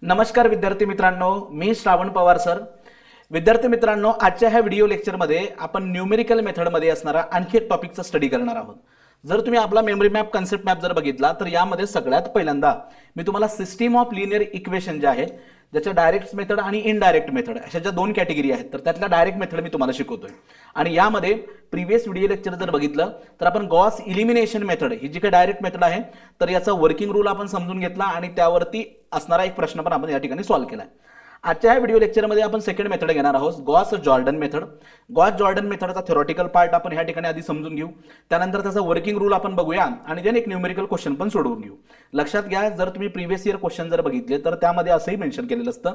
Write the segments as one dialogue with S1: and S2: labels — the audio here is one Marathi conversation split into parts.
S1: नमस्कार विद्यार्थी मित्रांनो, मी श्रावण पवार सर. विद्यार्थी मित्रांनो, आजच्या ह्या व्हिडिओ लेक्चरमध्ये आपण न्यूमेरिकल मेथडमध्ये असणारा आणखी एक टॉपिकचा स्टडी करणार आहोत. जर तुम्ही आपला मेमरी मॅप, कन्सेप्ट मॅप जर बघितला तर यामध्ये सगळ्यात पहिल्यांदा मी तुम्हाला सिस्टीम ऑफ लिनियर इक्वेशन जे आहेत, ज्याच्या डायरेक्ट मेथड आणि इनडायरेक्ट मेथड अशा ज्या दोन कॅटेगरी आहेत, तर त्यातल्या डायरेक्ट मेथड मी तुम्हाला शिकवतोय. आणि यामध्ये प्रिव्हियस व्हिडिओ लेक्चर जर बघितलं तर आपण गॉस इलिमिनेशन मेथड ही जी काही डायरेक्ट मेथड आहे, तर याचा वर्किंग रूल आपण समजून घेतला आणि त्यावरती असणारा एक प्रश्न पण आपण या ठिकाणी सॉल्व्ह केला. आजच्या ह्या व्हिडिओ लेक्चरमध्ये आपण सेकंड मेथड घेणार आहोत, Gauss Jordan method. Gauss Jordan मेथडचा थेरॉटिकल पार्ट आपण ह्या ठिकाणी आधी समजून घेऊ, त्यानंतर त्याचा वर्किंग रूल आपण बघूया आणि देन एक न्यूमेरिकल क्वेश्चन पण सोडवून घेऊ. लक्षात घ्या, जर तुम्ही प्रिव्हियस इयर क्वेश्चन जर बघितले तर त्यामध्ये असंही मेन्शन केलेलं असतं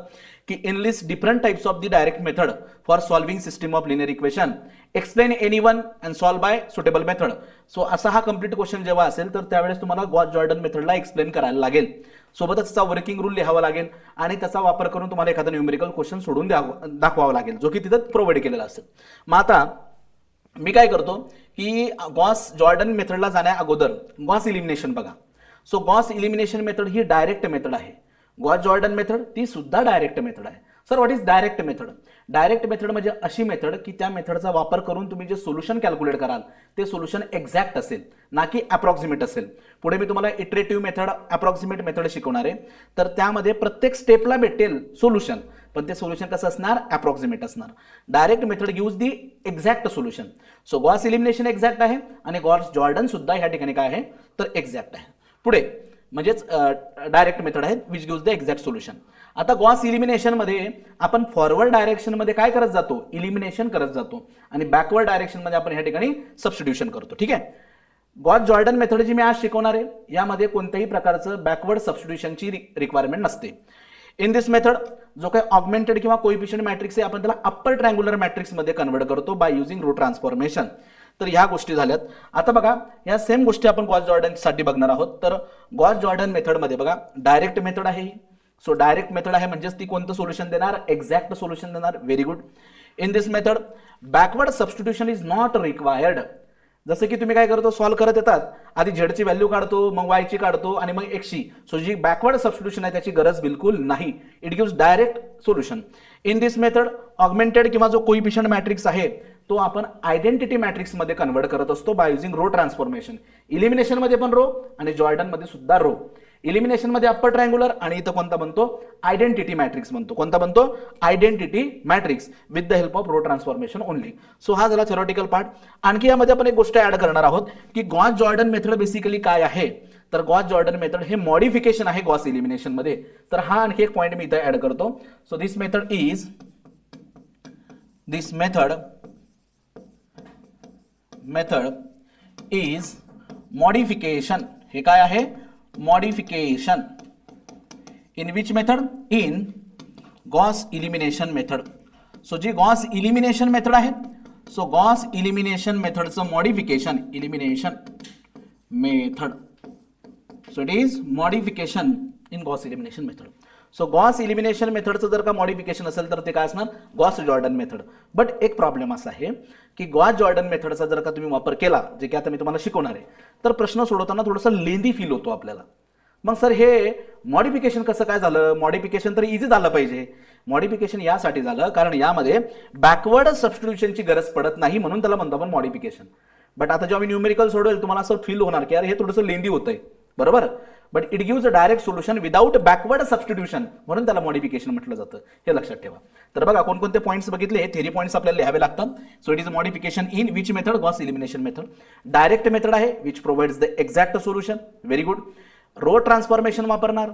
S1: की in list different types of the direct method for solving system of linear equation, explain any one and solve by suitable method. So असा हा कंप्लीट क्वेश्चन जेव्हा असेल तर त्यावेळेस तुम्हाला गॉस जॉर्डन मेथडला एक्सप्लेन करायला लागेल, सोबतच त्याचा वर्किंग रूल लिहावा लागेल आणि त्याचा वापर करून तुम्हाला एखादा न्यूमेरिकल क्वेश्चन सोडून दाखवावा लागेल, जो की तिथं प्रोव्हाइड केलेला असेल. मग आता मी काय करतो की गॉस जॉर्डन मेथडला जाण्या अगोदर गॉस इलिमिनेशन बघा. सो गॉस इलिमिनेशन मेथड ही डायरेक्ट मेथड आहे. गॉस जॉर्डन मेथड ती सुद्धा डायरेक्ट मेथड आहे. Sir what is direct method? Direct method म्हणजे अशी मेथड की त्या मेथडचा वापर करून तुम्ही जे सोल्युशन कॅल्क्युलेट कराल ते सोल्युशन एक्झॅक्ट असेल, ना की अप्रॉक्सिमेट असेल. पुढे मी तुम्हाला इटरेटिव्ह मेथड, अप्रॉक्सिमेट मेथड शिकवणार आहे, तर त्यामध्ये प्रत्येक स्टेपला भेटेल सोल्युशन, पण ते सोल्युशन कसं असणार? अप्रॉक्सिमेट असणार. Direct method gives the exact solution. So Gauss elimination exact आहे आणि गॉस जॉर्डन सुद्धा ह्या ठिकाणी काय आहे तर एक्झॅक्ट आहे. पुढे म्हणजेच डायरेक्ट मेथड आहे which gives the exact solution. आता गॉस इलिमिनेशन मध्ये आपण फॉरवर्ड डायरेक्शन मध्ये काय करत जातो? इलिमिनेशन करत जातो आणि बॅकवर्ड डायरेक्शन मध्ये आपण ह्या ठिकाणी सबस्टिट्यूशन करतो. ठीक आहे. गॉस जॉर्डन मेथड जी मी आज शिकवणार आहे यामध्ये कोणत्याही प्रकारचं बॅकवर्ड सबस्टिट्यूशनची रिक्वायरमेंट नसते. इन दिस मेथड जो काही ऑगमेंटेड किंवा कोएफिशिएंट मॅट्रिक्स आहे आपण त्याला अप्पर ट्रायंग्युलर मॅट्रिक्स मध्ये कन्वर्ट करतो बाय युझिंग रो ट्रान्सफॉर्मेशन. तर ह्या गोष्टी झाल्यात. आता बघा, या सेम गोष्टी आपण गॉस जॉर्डन साठी बघणार आहोत. तर गॉस जॉर्डन मेथड मध्ये बघा, डायरेक्ट मेथड आहे. सो डायरेक्ट मेथड आहे म्हणजेच ती कोणतं सोल्युशन देणार? एक्झॅक्ट सोल्युशन देणार. Very good. In this method backward substitution is not required. जसं की तुम्ही काय करतो, सॉल्व्ह करत येतात, आधी झेडची व्हॅल्यू काढतो, मग वायची काढतो आणि मग एक्सची. सो जी बॅकवर्ड सबस्टिट्यूशन आहे त्याची गरज बिलकुल नाही. It gives direct solution. In this method augmented किंवा जो कोएफिशिएंट मॅट्रिक्स आहे तो आपण आयडेंटिटी मॅट्रिक्स मध्ये कन्वर्ट करत असतो by using row transformation. Elimination मध्ये पण रो आणि जॉर्डन मध्ये सुद्धा रो. इलिमिनेशन मध्ये अप्पर ट्रायंग्युलर आणि इथं कोणता बनतो? आयडेंटिटी मॅट्रिक्स बनतो. कोणता बनतो? Identity matrix with the help of row transformation only. So हा झाला थेरॉटिकल पार्ट. आणखी यामध्ये आपण एक गोष्ट ऍड करणार आहोत की गॉस जॉर्डन मेथड बेसिकली काय आहे. तर गॉस जॉर्डन मेथड हे मॉडिफिकेशन आहे गॉस इलिमिनेशन मध्ये. तर हा आणखी एक पॉईंट मी इथं ऍड करतो. So this method is modification. हे काय आहे? Modification. In which method? In Gauss elimination method. So जी गॉस इलिमिनेशन मेथड आहे, सो गॉस इलिमिनेशन मेथडचं modification, elimination method. So it is modification in Gauss elimination method. So Gauss elimination मेथडचं जर का मॉडिफिकेशन असेल तर ते काय असणार? Gauss Jordan method. बट एक प्रॉब्लेम असा आहे की गॉस जॉर्डन मेथडचा जर का तुम्ही वापर केला, जे की आता मी तुम्हाला शिकवणार आहे, तर प्रश्न सोडवताना थोडंसं लेंदी फील होतो आपल्याला. मग सर हे मॉडिफिकेशन कसं काय झालं? मॉडिफिकेशन तर इझी झालं पाहिजे. मॉडिफिकेशन यासाठी झालं कारण यामध्ये बॅकवर्ड सबस्टिट्यूशनची गरज पडत नाही, म्हणून त्याला म्हणतो आपण मॉडिफिकेशन. बट आता जेव्हा मी न्यूमेरिकल सोडवेल तुम्हाला असं फील होणार की यार हे थोडंसं लेंदी होतंय, बरोबर. But it gives a direct solution without backward substitution, म्हणून त्याला मॉडिफिकेशन म्हटलं जातं. हे लक्षात ठेवा. तर बघा, कोणकोणते पॉईंट्स बघितले, थेरी पॉईंट्स आपल्याला लिहावे लागतात. So it is modification in which method? Gauss elimination method. Direct method आहे which provides the exact solution. Very good. Row transformation वापरणार.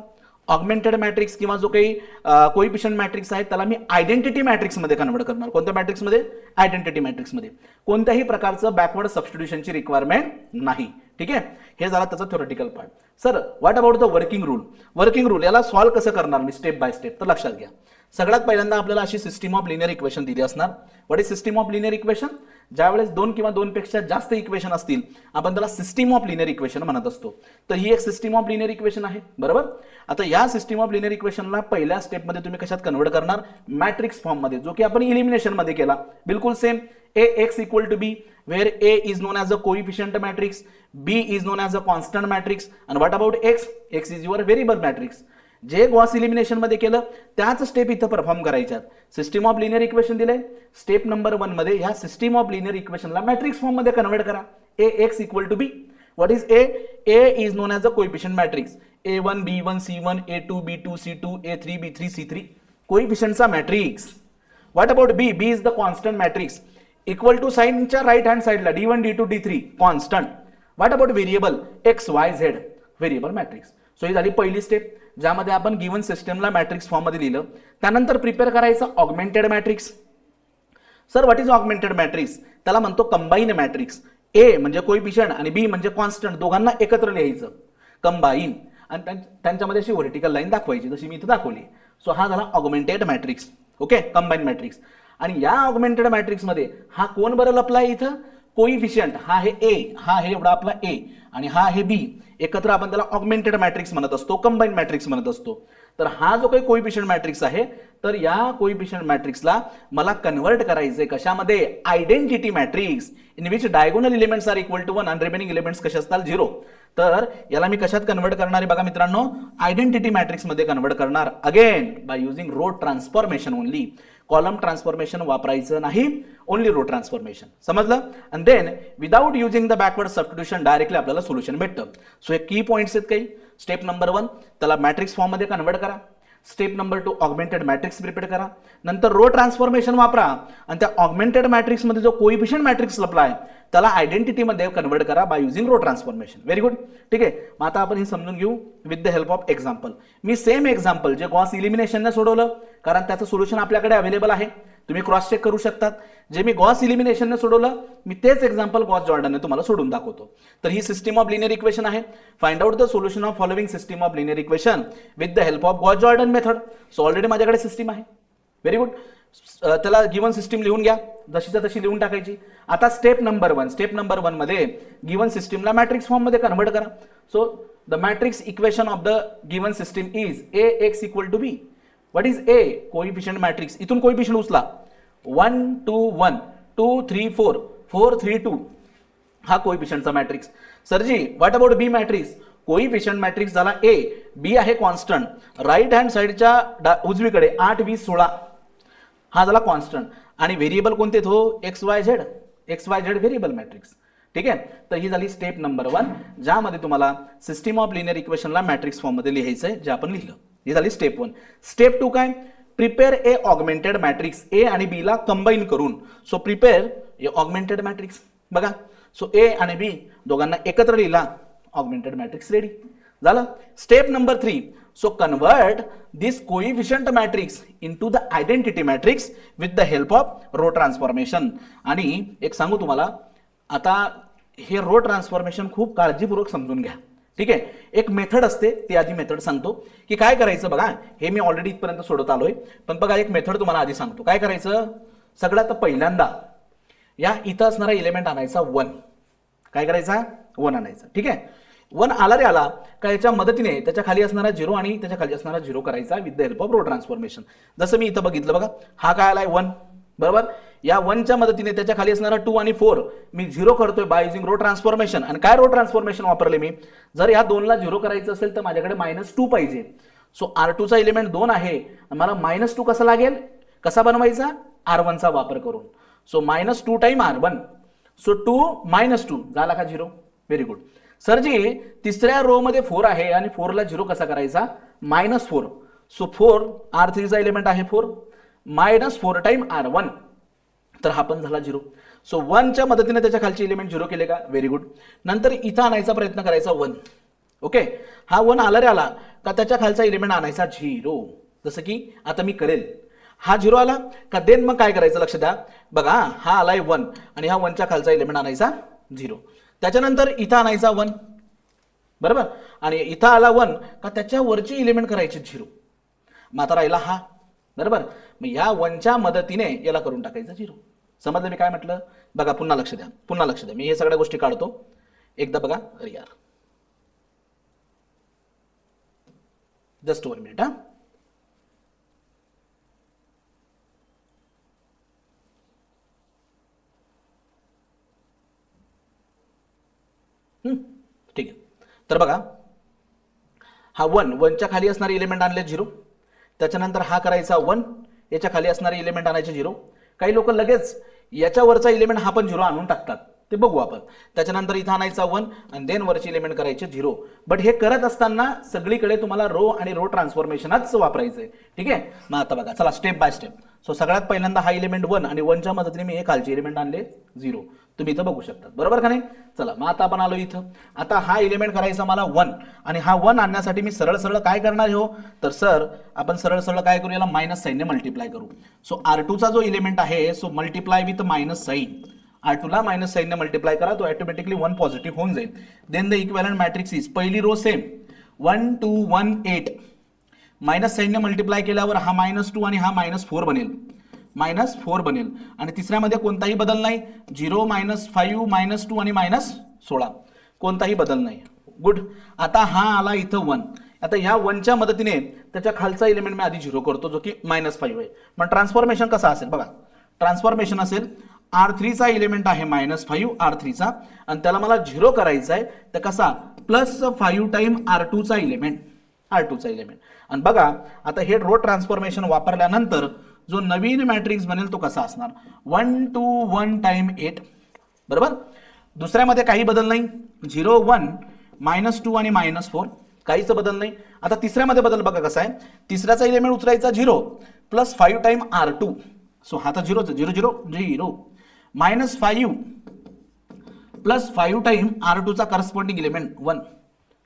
S1: ऑगमेंटेड मॅट्रिक्स किंवा जो काही कोएफिशिएंट मॅट्रिक्स आहे त्याला मी आयडेंटिटी मॅट्रिक्स मध्ये कन्वर्ट करणार. कोणत्या मॅट्रिक्स मध्ये? आयडेंटिटी मॅट्रिक्स मध्ये. कोणत्याही प्रकारचं बॅकवर्ड सबस्टिट्यूशनची रिक्वायरमेंट नाही. ठीक आहे. हे झाला त्याचा theoretical part. Sir what about the working rule? Working rule याला सॉल्व्ह कसं करणार मी स्टेप बाय स्टेप? तर लक्षात घ्या, सगळ्यात पहिल्यांदा आपल्याला अशी सिस्टीम ऑफ लिनियर इक्वेशन दिली असणार. What is system of linear equation? ज्यावेळेस दोन किंवा दोनपेक्षा जास्त इक्वेशन असतील आपण त्याला सिस्टीम ऑफ लिनियर इक्वेशन म्हणत असतो. तर ही एक सिस्टीम ऑफ लिनियर इक्वेशन आहे, बरोबर. आता या सिस्टीम ऑफ लिनियर इक्वेशनला पहिल्या स्टेपमध्ये तुम्ही कशात कन्वर्ट करणार? मॅट्रिक्स फॉर्म मध्ये, जो की आपण इलिमिनेशन मध्ये केला. बिलकुल same. Ax equal to b, where A is known as a coefficient matrix, B is known as a constant matrix, and what about x? X is your variable matrix. जे गॉस इलिमिनेशन मध्ये केलं त्याच स्टेप इथं परफॉर्म करायच्यात. सिस्टीम ऑफ लिनियर इक्वेशन दिले, स्टेप नंबर 1 मध्ये ह्या सिस्टीम ऑफ लिनियर इक्वेशनला मॅट्रिक्स फॉर्म मध्ये कन्वर्ट करा. ax equal to B. What is a? a is known as a coefficient matrix. a1 b1 c1 a2 b2 c2 a3 b3 c3 कोएफिशिएंटचा matrix. What about b? b is the constant matrix. Equal to साइनच्या राइट हँड साइडला d1 d2 d3 constant. What about variable? x y z variable matrix. So ही झाली पहिली स्टेप, ज्यामध्ये आपण गिवन सिस्टमला मॅट्रिक्स फॉर्म मध्ये लिहिलं. त्यानंतर प्रिपेअर करायचं augmented matrix. Sir what is augmented matrix? त्याला म्हणतो कंबाईन मॅट्रिक्स. ए म्हणजे कोएफिशिएंट आणि बी म्हणजे कॉन्स्टंट, दोघांना एकत्र लिहायचं कंबाईन, आणि त्यांच्यामध्ये अशी व्हर्टिकल लाईन दाखवायची जशी मी इथे दाखवली. सो हा झाला augmented matrix. Okay, combine matrix. आणि या ऑगमेंटेड मॅट्रिक्स मध्ये हा कोण बरं लपला आहे इथं? कोइफिशियंट. हा आहे ए, हा आहे एवढा आपला ए आणि हा आहे बी, एकत्र आपण त्याला ऑगमेंटेड मॅट्रिक्स म्हणत असतो, कंबाईन मॅट्रिक्स म्हणत असतो. तर हा जो काही कोइफिशियंट मॅट्रिक्स आहे, तर या कोइफिशियंट मॅट्रिक्सला मला कन्वर्ट करायचे कशामध्ये? Identity matrix in which diagonal elements are equal to 1 आणि रिमेनिंग एलिमेंट्स कसे असतात? 0. तर याला मी कशात कन्वर्ट करणार आहे बघा मित्रांनो? आयडेंटिटी मॅट्रिक्स मध्ये कन्वर्ट करणार. Again by using row transformation only. Column transformation वापरायचं नाही, ओनली रो ट्रान्सफॉर्मेशन. समजलं? And then without using the backward substitution directly आपल्याला सोल्युशन भेटतं. सो हे की पॉइंट्स आहेत काही. स्टेप नंबर 1 त्याला मॅट्रिक्स फॉर्म मध्ये कन्वर्ट करा. Step number 2 augmented matrix prepare करा. नंतर रो ट्रान्सफॉर्मेशन वापरा आणि त्या ऑगमेंटेड मॅट्रिक्स मध्ये जो कोइफिशियंट मॅट्रिक्स लपला आहे त्याला आयडेंटिटी मध्ये कन्वर्ट करा by using row transformation. Very good. ठीक आहे, मग आता आपण हे समजून घेऊ with the help of example. मी सेम एक्झाम्पल जे गॉस इलिमिनेशनने सोडवलं, कारण त्याचं सोल्युशन आपल्याकडे अवेलेबल आहे, तुम्ही क्रॉस चेक करू शकतात. जे मी गॉस इलिमिनेशनने सोडवलं, मी तेच एक्झाम्पल गॉस जॉर्डनने तुम्हाला सोडून दाखवतो. तर ही सिस्टीम ऑफ लिनियर इक्वेशन आहे. Find out the solution of following system of linear equation with the help of Gauss Jordan method. So already माझ्याकडे सिस्टीम आहे. Very good. त्याला गिवन सिस्टीम लिहून घ्या, जशीच्या तशी लिहून टाकायची. आता स्टेप नंबर 1. स्टेप नंबर 1 मध्ये गिवन सिस्टीमला मॅट्रिक्स फॉर्म मध्ये कन्वर्ट करा. So the matrix equation of the given system is ax equal to b. What is a? Coefficient matrix. इथून कोइफिशियंट उचला. 1 2 1 2 3 4 4 3 2 हा कोइफिशियंटचा मॅट्रिक्स. सरजी what about B matrix? Coefficient matrix झाला a, b आहे कॉन्स्टंट, राईट हँड साइडच्या उजवीकडे 8 20 16 हा झाला कॉन्स्टंट, आणि व्हेरिएबल कोणते तो? X Y Z. X Y Z variable matrix. ठीक आहे, तर ही झाली स्टेप नंबर 1, ज्यामध्ये तुम्हाला सिस्टीम ऑफ लिनियर इक्वेशनला मॅट्रिक्स फॉर्म मध्ये लिहायचं आहे, जे आपण लिहिलं. ही झाली स्टेप 1. स्टेप 2 काय? Prepare a augmented matrix. A आणि बी ला कंबाईन करून. So prepare a augmented matrix. बघा, सो ए आणि बी दोघांना एकत्र लिहिला, ऑगमेंटेड मॅट्रिक्स रेडी झालं. Step number 3. So convert this coefficient matrix into the identity matrix with the help of row transformation. आणि एक सांगू तुम्हाला, आता हे रो ट्रान्सफॉर्मेशन खूप काळजीपूर्वक समजून घ्या. ठीक आहे, एक मेथड असते, ती आधी मेथड सांगतो की काय करायचं. बघा, हे मी ऑलरेडी इथपर्यंत सोडत आलोय, पण बघा एक मेथड तुम्हाला आधी सांगतो. काय करायचं? सगळ्यात पहिल्यांदा या इथं असणारा एलिमेंट आणायचा 1. काय करायचा? 1 आणायचा. ठीक आहे, 1 आला रे आला का याच्या मदतीने त्याच्या खाली असणारा 0 आणि त्याच्या खाली असणारा 0 करायचा with the help of row transformation. जसं मी इथं बघितलं बघा, हा काय आलाय 1, बरोबर. या 1च्या मदतीने त्याच्या खाली असणारा 2 आणि 4 मी 0 करतोय बाय युजिंग रो ट्रान्सफॉर्मेशन. आणि काय रो ट्रान्सफॉर्मेशन वापरले मी? जर या 2 ला 0 करायचं असेल तर माझ्याकडे -2 पाहिजे. सो R2 चा एलिमेंट 2 आहे, मला -2 कसा लागेल? कसा बनवायचा? R1 चा वापर करून. So -2 time R1. सो 2 -2 झाला का 0? Very good. सरजी तिसऱ्या रो मध्ये 4 आहे आणि 4 ला 0 कसा करायचा? -4. सो 4 R3 चा एलिमेंट आहे 4, -4 टाइम R1, तर हा पण झाला 0. सो 1च्या मदतीने त्याच्या खालचे एलिमेंट 0 केले का? Very good. नंतर इथं आणायचा प्रयत्न करायचा 1. ओके, हा 1 आला रे आला का त्याच्या खालचा एलिमेंट आणायचा 0, जसं की आता मी करेल. हा 0 आला का देन मग काय करायचं? लक्ष द्या. बघा, हा आलाय 1 आणि हा 1च्या खालचा एलिमेंट आणायचा 0. त्याच्यानंतर इथं आणायचा 1, बरोबर, आणि इथं आला 1 का त्याच्या वरचे एलिमेंट करायचे 0. मग आता राहिला हा, बरोबर. मग या 1च्या मदतीने याला करून टाकायचं 0. समजलं मी काय म्हटलं? बघा, पुन्हा लक्ष द्या, पुन्हा लक्ष द्या. मी हे सगळ्या गोष्टी काढतो एकदा. बघा, अरे यार, जस्ट 1 मिनिट. हा, ठीक आहे. तर बघा, हा 1च्या खाली असणारे इलिमेंट आणले 0, त्याच्यानंतर हा करायचा 1, याच्या खाली असणारे इलिमेंट आणायचे 0. काही लोक लगेच याच्यावरचा इलिमेंट हा पण 0 आणून टाकतात, ते बघू आपण. त्याच्यानंतर इथं आणायचा 1 आणि देन वरचे इलिमेंट करायचे 0. बट हे करत असताना सगळीकडे तुम्हाला रो आणि रो ट्रान्सफॉर्मेशनच वापरायचंय. ठीक आहे, मग आता बघा, चला स्टेप बाय स्टेप. सो सगळ्यात पहिल्यांदा हा इलिमेंट 1 आणि 1च्या मदतीने मी हे खालचे इलिमेंट आणले 0. तुम्ही इथं बघू शकता, बरोबर का नाही? चला मग आता आपण आलो इथं. आता हा इलिमेंट करायचा मला 1 आणि हा 1 आणण्यासाठी मी सरळ सरळ काय करणार हो, तर सर आपण सरळ सरळ काय करू, याला मायनस साईनने मल्टिप्लाय करू. सो R2चा जो इलिमेंट आहे, so multiply with minus sign. R2ला मायनस साईनने मल्टिप्लाय करा, तो ऑटोमॅटिकली 1 पॉझिटिव्ह होऊन जाईल. Then the equivalent matrix is, पहिली रो सेम 1 2 1 8, मायनस साईनने मल्टिप्लाय केल्यावर हा -2 आणि हा -4 बनेल, -4 बनेल. आणि तिसऱ्यामध्ये कोणताही बदल नाही, 0 -5 -2 आणि -16, कोणताही बदल नाही. गुड. आता हा आला इथं 1. आता ह्या 1च्या मदतीने त्याच्या खालचा इलिमेंट मी आधी 0 करतो, जो की -5 आहे. मग ट्रान्सफॉर्मेशन कसं असेल बघा, ट्रान्सफॉर्मेशन असेल R3चा इलिमेंट आहे -5 R3चा, आणि त्याला मला 0 करायचा आहे, तर कसा, +5 टाइम R2चा इलिमेंट, आणि बघा आता हे रो ट्रान्सफॉर्मेशन वापरल्यानंतर जो नवीन मॅट्रिक्स बनेल तो कसा असणार, 1 2 1 टाइम 8, बरोबर. दुसऱ्यामध्ये काही बदल नाही, 0 1 -2 आणि -4, काहीच बदल नाही. आता तिसऱ्यामध्ये बदल बघा कसा आहे, तिसऱ्याचा इलिमेंट उचलायचा 0 +5 टाइम R2, सो हा तर 0 0 0 0, -5 +5 टाइम R2चा करस्पॉन्डिंग इलिमेंट 1,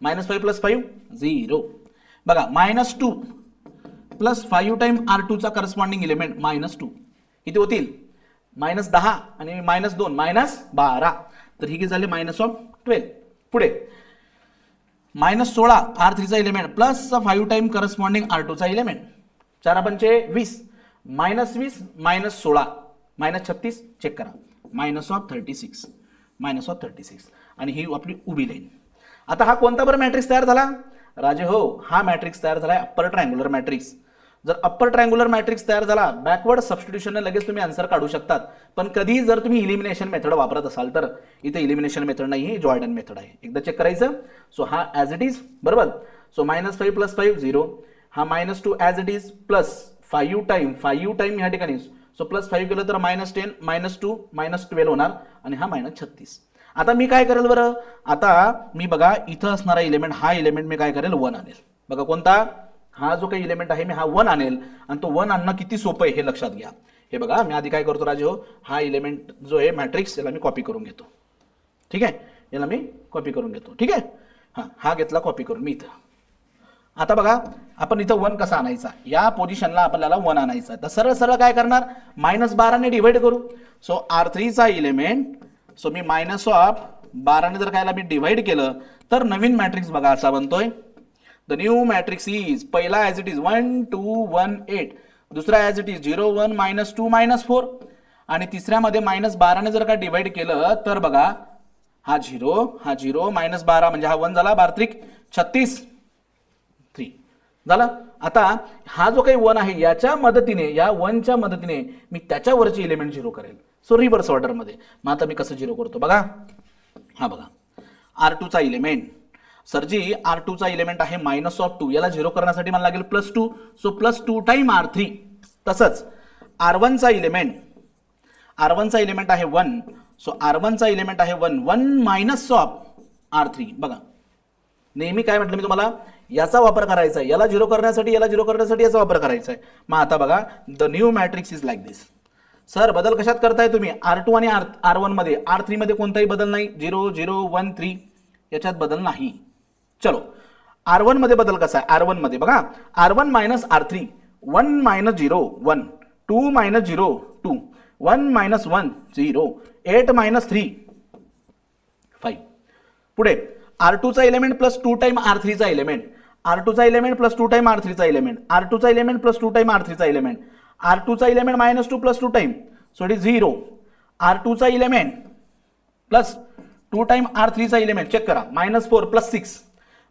S1: -5 + 5 0. बघा -2 +5 टाइम R2चा करस्पॉन्डिंग इलिमेंट -2, किती होतील, -10 आणि -2 -12, तर ही किती झाले -12. पुढे -16 R3चा इलिमेंट +5 टाइम करस्पॉन्डिंग R2चा इलिमेंट, 4 पंचे 20, -20 -16 -36, चेक करा, -36 आणि ही आपली उभी लाईन. आता हा कोणता बरं मॅट्रिक्स तयार झाला राजे हो, हा मॅट्रिक्स तयार झाला अप्पर ट्रायंग्युलर मॅट्रिक्स. जर अप्पर ट्रायंग्युलर मॅट्रिक्स तयार झाला, बॅकवर्ड सबस्टिट्यूशनने लगेच तुम्ही आन्सर काढू शकतात. पण कधी जर तुम्ही इलिमिनेशन मेथड वापरत असाल तर इथे इलिमिनेशन मेथड नाही, ही जॉर्डन मेथड आहे. एकदा चेक करायचं. सो हा ॲज इट इज, बरोबर. सो -5 + 5 0, हा -2 ॲज इट इज, +5 टाइम या ठिकाणी, सो +5 केलं तर -10 -2 -12 होणार, आणि हा -36. आता मी काय करेल बरं, आता मी बघा इथं असणारा इलिमेंट, हा इलिमेंट मी काय करेल, 1 आणेल. बघा कोणता, हा जो काही इलिमेंट आहे मी हा 1 आणेल, आणि तो 1 आणणं किती सोपं आहे हे लक्षात घ्या. हे बघा मी आधी काय करतो राजे हो, हा इलिमेंट जो आहे मॅट्रिक्स, याला मी कॉपी करून घेतो. ठीक आहे, याला मी कॉपी करून घेतो. ठीक आहे, हा घेतला कॉपी करून मी इथं. आता बघा आपण इथं 1 कसा आणायचा, या पोझिशनला आपल्याला 1 आणायचा, तर सरळ सरळ काय करणार, -12 ने डिवाइड करू. सो R3चा इलिमेंट, सो मी -12 ने जर कायला मी डिवाइड केलं तर नवीन मॅट्रिक्स बघा असा बनतोय. द न्यू मॅट्रिक्स इज, पहिला ॲज इट इज 1 2 1 8, दुसरा ॲज इट इज 0 1 -2 -4, आणि तिसऱ्यामध्ये -12 ने जर का डिवाइड केलं तर बघा हा 0 -12 म्हणजे हा 1 झाला, 12 त्रिक 36 3 झाला. आता हा जो काही 1 आहे याच्या मदतीने, या 1च्या मदतीने मी त्याच्यावरचे इलिमेंट 0 करेल. सो रिव्हर्स ऑर्डर मध्ये. मग आता मी कसं 0 करतो बघा, हा बघा R2चा इलिमेंट, सरजी R2चा इलिमेंट आहे -2, याला 0 करण्यासाठी मला लागेल +2, सो +2 टाइम R3. तसंच R1चा इलिमेंट आहे 1, सो R1चा इलिमेंट आहे 1 -R3. बघा नेहमी काय म्हटलं मी तुम्हाला, याचा वापर करायचा आहे, याला 0 करण्यासाठी याचा वापर करायचा आहे. मग आता बघा the new matrix is like this. Sir बदल कशात करताय तुम्ही, R2 आणि R1 मध्ये, R3 मध्ये कोणताही बदल नाही, 0 0 1 3 याच्यात बदल नाही. चलो R1 मध्ये बदल कसा आहे, R1 मध्ये बघा R1 -R3, 1 -0 1, 2 -0 2, 1 -1 0, 8 -3 5. पुढे R2चा इलिमेंट +2 टाइम R3चा इलिमेंट, R2चा इलिमेंट +2 टाइम R3चा इलिमेंट, R2चा इलिमेंट +2 टाइम R3चा इलिमेंट, R2चा element -2 +2 time, so it is 0. R2चा इलिमेंट +2 टाइम R3चा इलिमेंट, चेक करा, -4 + 6,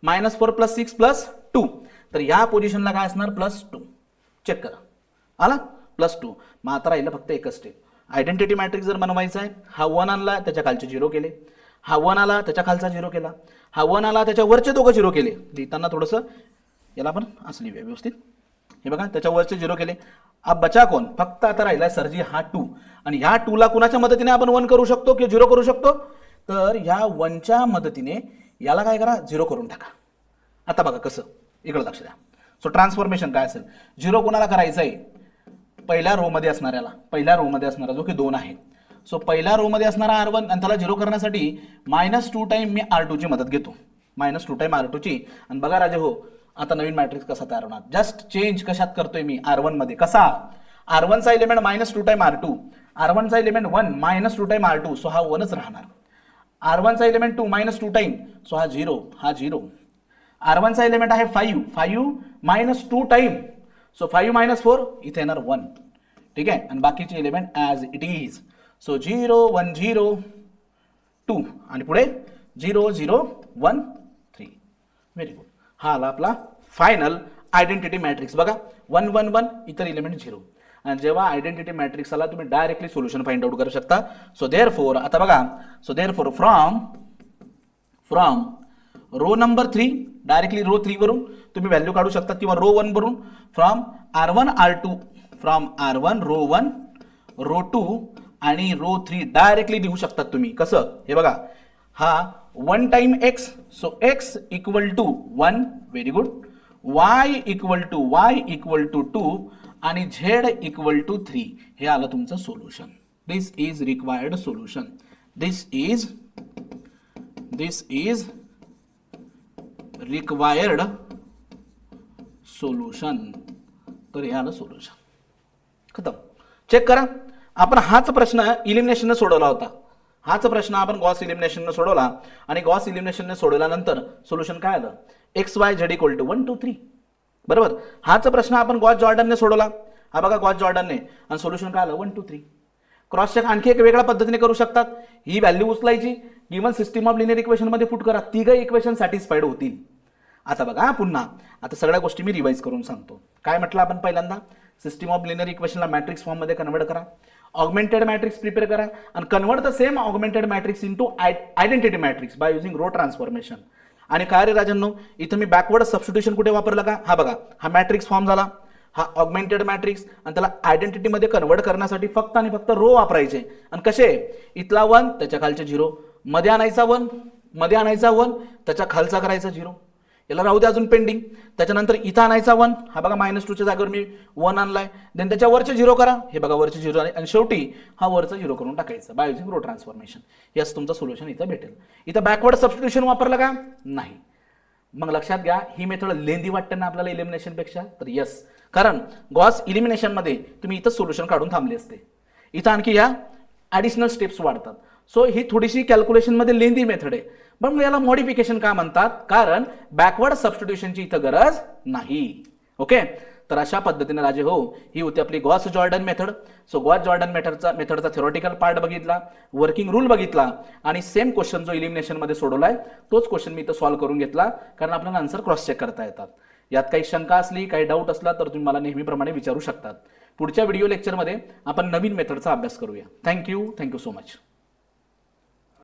S1: -4 + 6 + 2, तर या पोझिशनला काय असणार, +2. चेक करा, आला +2. मग आता राहिलं फक्त एकच स्टेप, आयडेंटिटी मॅट्रिक्स जर बनवायचा आहे, हा 1 आणला त्याच्या खालचे 0 केले, हा 1 आला त्याच्या खालचा 0 केला, हा 1 आला त्याच्या वरचे दोघं 0 केले. लिहिताना थोडंसं याला आपण असं लिहूया व्यवस्थित. हे बघा त्याच्या वरचे 0 केले. अब बचा कोण? फक्त आता राहिलाय सरजी हा 2. आणि ह्या 2 ला कुणाच्या मदतीने आपण 1 करू शकतो किंवा 0 करू शकतो? तर ह्या 1 च्या मदतीने याला काय करा 0 करून टाका. आता बघा कसं, इकडे लक्ष द्या. सो ट्रान्सफॉर्मेशन काय असेल? 0 कोणाला करायचं आहे? पहिल्या रो मध्ये असणाऱ्याला, पहिल्या रो मध्ये असणारा जो की 2 आहे. सो पहिल्या रो मध्ये असणारा R1 आणि त्याला 0 करण्यासाठी -2 टाइम मी R2 ची मदत घेतो. -2 टाइम R2 ची. आणि बघा राजे हो, आता नवीन मॅट्रिक्स कसा तयार होणार? जस्ट चेंज कशात करतोय मी? R1 मध्ये. कसा? R1 चा एलिमेंट -2 टाइम R2, R1 चा एलिमेंट 1 -2 टाइम R2, सो हा 1च राहणार. R1 चा एलिमेंट 2 -2 टाइम, सो हा 0, हा 0. R1 चा एलिमेंट आहे 5 -2 टाइम, सो 5 - 4 इथे येणार 1. ठीक आहे. आणि बाकीचे element as it is. So 0 1 0 2 आणि पुढे 0 0 1 3. Very good. हा आला आपला फायनल आयडेंटिटी मॅट्रिक्स. बघा 1 1 1 इतर एलिमेंट 0. आणि जेव्हा आयडेंटिटी मॅट्रिक्स आला तुम्ही डायरेक्टली सोल्युशन फाइंड आउट करू शकता. सो देअरफॉर आता बघा, so therefore from row number 3 directly row 3 वरून तुम्ही व्हॅल्यू काढू शकता किंवा रो 1 वरून from R1 R2, from R1 row 1 row 2 आणि रो 3 डायरेक्टली लिहू शकतात तुम्ही. कसं? हे बघा, हा 1 time x, so x equal to 1. Very good. y equal to 2 आणि z इक्वल टू 3. हे आलं तुमचं solution. This is required solution. This is required solution. तर हे आलं सोल्युशन. खतम. चेक करा. आपण हाच प्रश्न इलिमिनेशनने सोडवला होता. हाच प्रश्न आपण गॉस इलिमिनेशनने सोडवला आणि गॉस इलिमिनेशनने सोडवल्यानंतर सोल्युशन काय आलं? XYZ equal to 1 2 3. बरोबर. हाच प्रश्न आपण गॉस जॉर्डनने सोडवला. हा बघा गॉस जॉर्डनने, आणि सोल्युशन काय आलं? 1 2 3. क्रॉस चेक आणखी एक वेगळ्या पद्धतीने करू शकतात. ही व्हॅल्यू उचलायची, given system of linear equation मध्ये पुट करा, तिघही इक्वेशन सॅटिस्फाईड होतील. आता बघा पुन्हा आता सगळ्या गोष्टी मी रिवाइज करून सांगतो. काय म्हटलं आपण पहिल्यांदा? सिस्टीम ऑफ लिनियर इक्वेशनला मॅट्रिक्स फॉर्म मध्ये कन्वर्ट करा, ऑगमेंटेड मॅट्रिक्स प्रिपेअर करा आणि convert the same augmented matrix into identity matrix by using row transformation. आणि काय रे राजांनो, इथं मी बॅकवर्ड सबस्टिट्यूशन कुठे वापरलं का? हा बघा, हा मॅट्रिक्स फॉर्म झाला, हा ऑगमेंटेड मॅट्रिक्स, आणि त्याला आयडेंटिटी मध्ये कन्वर्ट करण्यासाठी फक्त आणि फक्त रो वापरायचे. आणि कसे? इथला 1 त्याच्या खालचे 0, मध्ये आणायचा 1 त्याच्या खालचा करायचा 0, याला राहू दे अजून पेंडिंग. त्याच्यानंतर इथं आणायचा 1, हा बघा -2 च्या जागेवर मी 1 आणलाय. देन त्याच्या वरचे 0 करा, हे बघा वरचे 0 आणि शेवटी हा वरचा 0 करून टाकायचं बाय युजिंग रो ट्रान्सफॉर्मेशन. यास तुमचं सोल्युशन इथं भेटेल. इथं बॅकवर्ड सबस्टिट्यूशन वापरलं का? नाही. मग लक्षात घ्या, ही मेथड लेंदी वाटते ना आपल्याला इलिमिनेशन पेक्षा? तर यस, कारण गॉस इलिमिनेशन मध्ये तुम्ही इथं सोल्युशन काढून थांबले असते. इथं आणखी या ॲडिशनल स्टेप्स वाढतात. सो ही थोडीशी कॅल्क्युलेशन मध्ये लेंदी मेथड आहे. पण मग याला मॉडिफिकेशन का म्हणतात? कारण बॅकवर्ड सबस्टिट्यूशनची इथं गरज नाही. ओके. तर अशा पद्धतीने राजे हो, ही होती आपली Gauss Jordan method. So Gauss Jordan मेथडचा थेरोटिकल पार्ट बघितला, वर्किंग रूल बघितला आणि सेम क्वेश्चन जो इलिमिनेशन मध्ये सोडवलाय तोच क्वेश्चन मी इथं सॉल्व्ह करून घेतला, कारण आपल्याला आन्सर क्रॉस चेक करता येतात. यात काही शंका असली, काही डाऊट असला तर तुम्ही मला नेहमीप्रमाणे विचारू शकतात. पुढच्या व्हिडिओ लेक्चरमध्ये आपण नवीन मेथडचा अभ्यास करूया. Thank you so much.